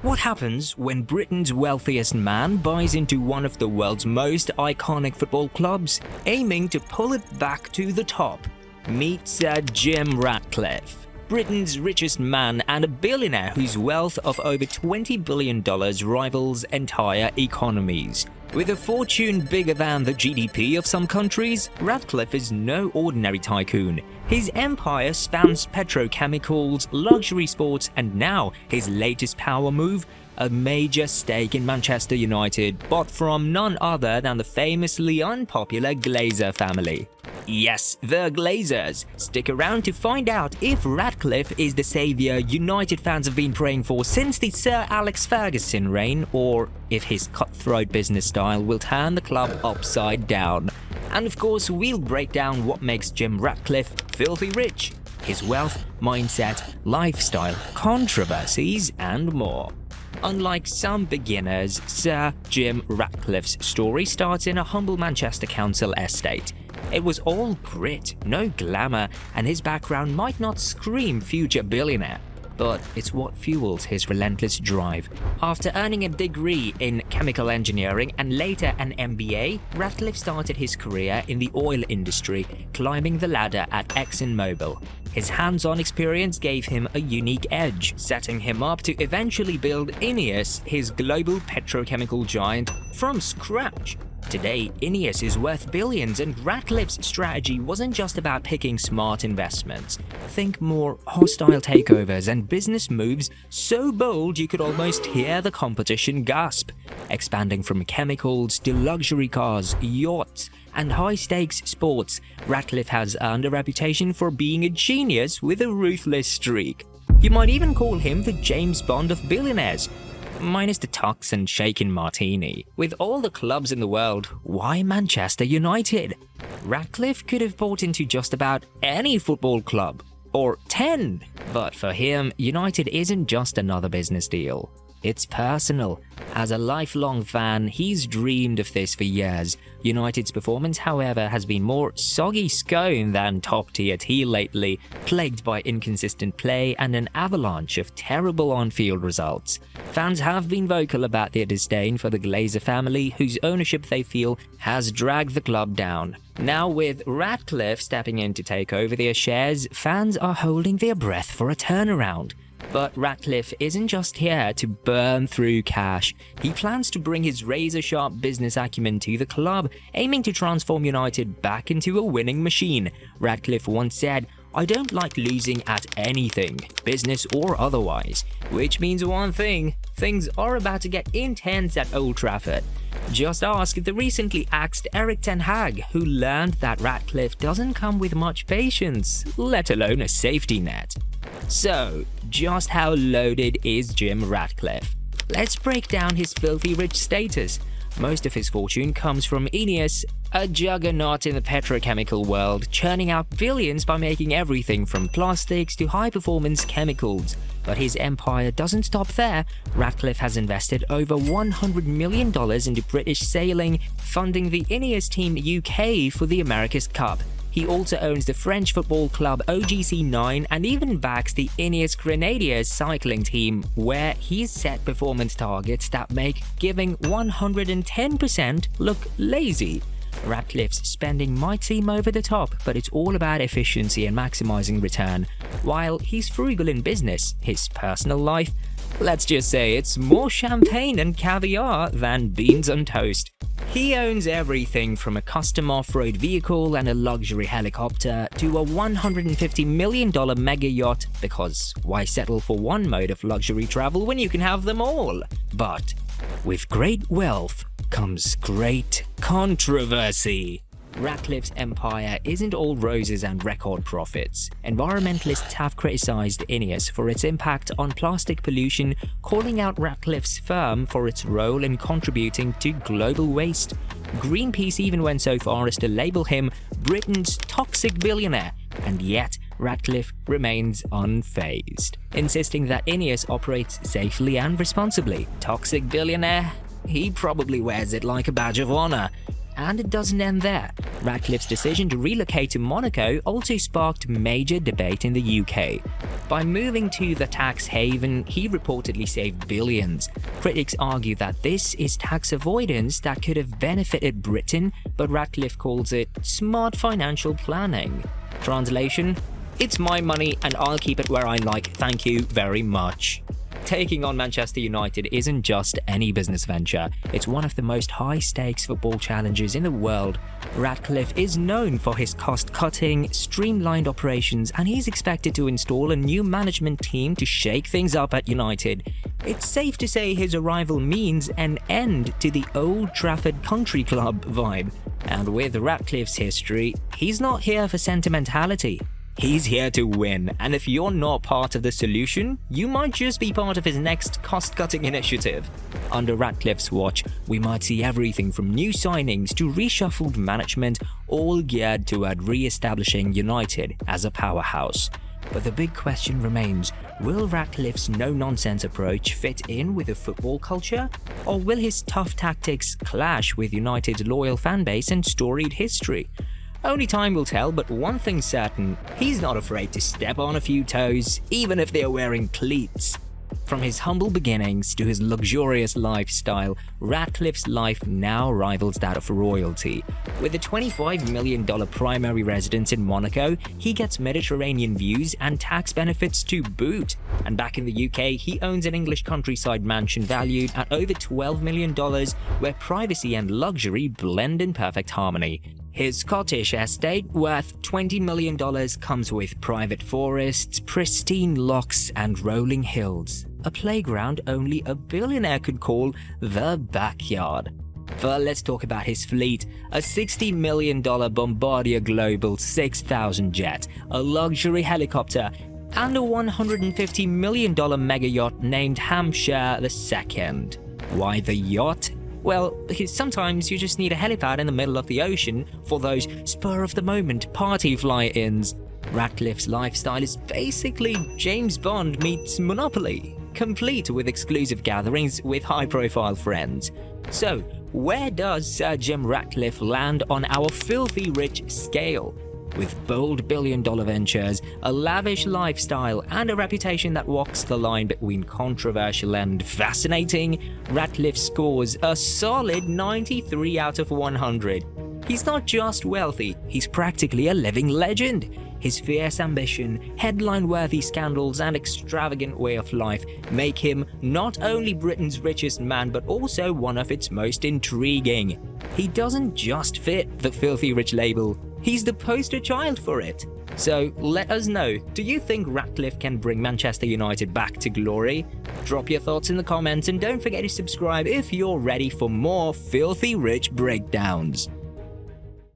What happens when Britain's wealthiest man buys into one of the world's most iconic football clubs, aiming to pull it back to the top? Meet Sir Jim Ratcliffe, Britain's richest man and a billionaire whose wealth of over $20 billion rivals entire economies. With a fortune bigger than the GDP of some countries, Ratcliffe is no ordinary tycoon. His empire spans petrochemicals, luxury sports, and now his latest power move, a major stake in Manchester United, bought from none other than the famously unpopular Glazer family. Yes, the Glazers. Stick around to find out if Ratcliffe is the savior United fans have been praying for since the Sir Alex Ferguson reign, or if his cutthroat business style will turn the club upside down. And of course, we'll break down what makes Jim Ratcliffe filthy rich, his wealth, mindset, lifestyle, controversies, and more. Unlike some beginners, Sir Jim Ratcliffe's story starts in a humble Manchester council estate. It was all grit, no glamour, and his background might not scream future billionaire, but it's what fuels his relentless drive. After earning a degree in chemical engineering and later an MBA, Ratcliffe started his career in the oil industry, climbing the ladder at ExxonMobil. His hands-on experience gave him a unique edge, setting him up to eventually build INEOS, his global petrochemical giant, from scratch. Today, INEOS is worth billions, and Ratcliffe's strategy wasn't just about picking smart investments. Think more hostile takeovers and business moves so bold you could almost hear the competition gasp. Expanding from chemicals to luxury cars, yachts, and high-stakes sports, Ratcliffe has earned a reputation for being a genius with a ruthless streak. You might even call him the James Bond of billionaires. Minus the tux and shaken martini. With all the clubs in the world, why Manchester United? Ratcliffe could have bought into just about any football club, or 10. But for him, United isn't just another business deal. It's personal. As a lifelong fan, he's dreamed of this for years. United's performance, however, has been more soggy scone than top-tier tea lately, plagued by inconsistent play and an avalanche of terrible on-field results. Fans have been vocal about their disdain for the Glazer family, whose ownership they feel has dragged the club down. Now, with Ratcliffe stepping in to take over their shares, fans are holding their breath for a turnaround. But Ratcliffe isn't just here to burn through cash. He plans to bring his razor-sharp business acumen to the club, aiming to transform United back into a winning machine. Ratcliffe once said, "I don't like losing at anything, business or otherwise." Which means one thing: things are about to get intense at Old Trafford. Just ask the recently axed Erik ten Hag, who learned that Ratcliffe doesn't come with much patience, let alone a safety net. So, just how loaded is Jim Ratcliffe? Let's break down his filthy rich status. Most of his fortune comes from INEOS, a juggernaut in the petrochemical world, churning out billions by making everything from plastics to high-performance chemicals. But his empire doesn't stop there. Ratcliffe has invested over $100 million into British sailing, funding the INEOS Team UK for the America's Cup. He also owns the French football club OGC9 and even backs the INEOS Grenadiers cycling team, where he's set performance targets that make giving 110% look lazy. Ratcliffe's spending might seem over the top, but it's all about efficiency and maximizing return. While he's frugal in business, his personal life, let's just say it's more champagne and caviar than beans on toast. He owns everything from a custom off-road vehicle and a luxury helicopter to a $150 million mega yacht, because why settle for one mode of luxury travel when you can have them all? But with great wealth comes great controversy. Ratcliffe's empire isn't all roses and record profits. Environmentalists have criticized INEOS for its impact on plastic pollution, calling out Ratcliffe's firm for its role in contributing to global waste. Greenpeace even went so far as to label him Britain's toxic billionaire, and yet Ratcliffe remains unfazed, insisting that INEOS operates safely and responsibly. Toxic billionaire? He probably wears it like a badge of honor. And it doesn't end there. Ratcliffe's decision to relocate to Monaco also sparked major debate in the UK. By moving to the tax haven, he reportedly saved billions. Critics argue that this is tax avoidance that could have benefited Britain, but Ratcliffe calls it smart financial planning. Translation: it's my money and I'll keep it where I like, thank you very much. Taking on Manchester United isn't just any business venture, it's one of the most high-stakes football challenges in the world. Ratcliffe is known for his cost-cutting, streamlined operations, and he's expected to install a new management team to shake things up at United. It's safe to say his arrival means an end to the Old Trafford Country Club vibe. And with Ratcliffe's history, he's not here for sentimentality. He's here to win, and if you're not part of the solution, you might just be part of his next cost-cutting initiative. Under Ratcliffe's watch, we might see everything from new signings to reshuffled management, all geared toward re-establishing United as a powerhouse. But the big question remains, will Ratcliffe's no-nonsense approach fit in with the football culture? Or will his tough tactics clash with United's loyal fanbase and storied history? Only time will tell, but one thing's certain, he's not afraid to step on a few toes, even if they're wearing cleats. From his humble beginnings to his luxurious lifestyle, Ratcliffe's life now rivals that of royalty. With a $25 million primary residence in Monaco, he gets Mediterranean views and tax benefits to boot. And back in the UK, he owns an English countryside mansion valued at over $12 million, where privacy and luxury blend in perfect harmony. His Scottish estate, worth $20 million, comes with private forests, pristine lochs, and rolling hills. A playground only a billionaire could call the backyard. But let's talk about his fleet: a $60 million Bombardier Global 6000 jet, a luxury helicopter, and a $150 million mega yacht named Hampshire II. Why the yacht? Well, because sometimes you just need a helipad in the middle of the ocean for those spur-of-the-moment party fly-ins. Ratcliffe's lifestyle is basically James Bond meets Monopoly, complete with exclusive gatherings with high-profile friends. So, where does Sir Jim Ratcliffe land on our filthy rich scale? With bold billion-dollar ventures, a lavish lifestyle, and a reputation that walks the line between controversial and fascinating, Ratcliffe scores a solid 93 out of 100. He's not just wealthy, he's practically a living legend. His fierce ambition, headline-worthy scandals, and extravagant way of life make him not only Britain's richest man but also one of its most intriguing. He doesn't just fit the filthy rich label, he's the poster child for it. So let us know, do you think Ratcliffe can bring Manchester United back to glory? Drop your thoughts in the comments and don't forget to subscribe if you're ready for more filthy rich breakdowns.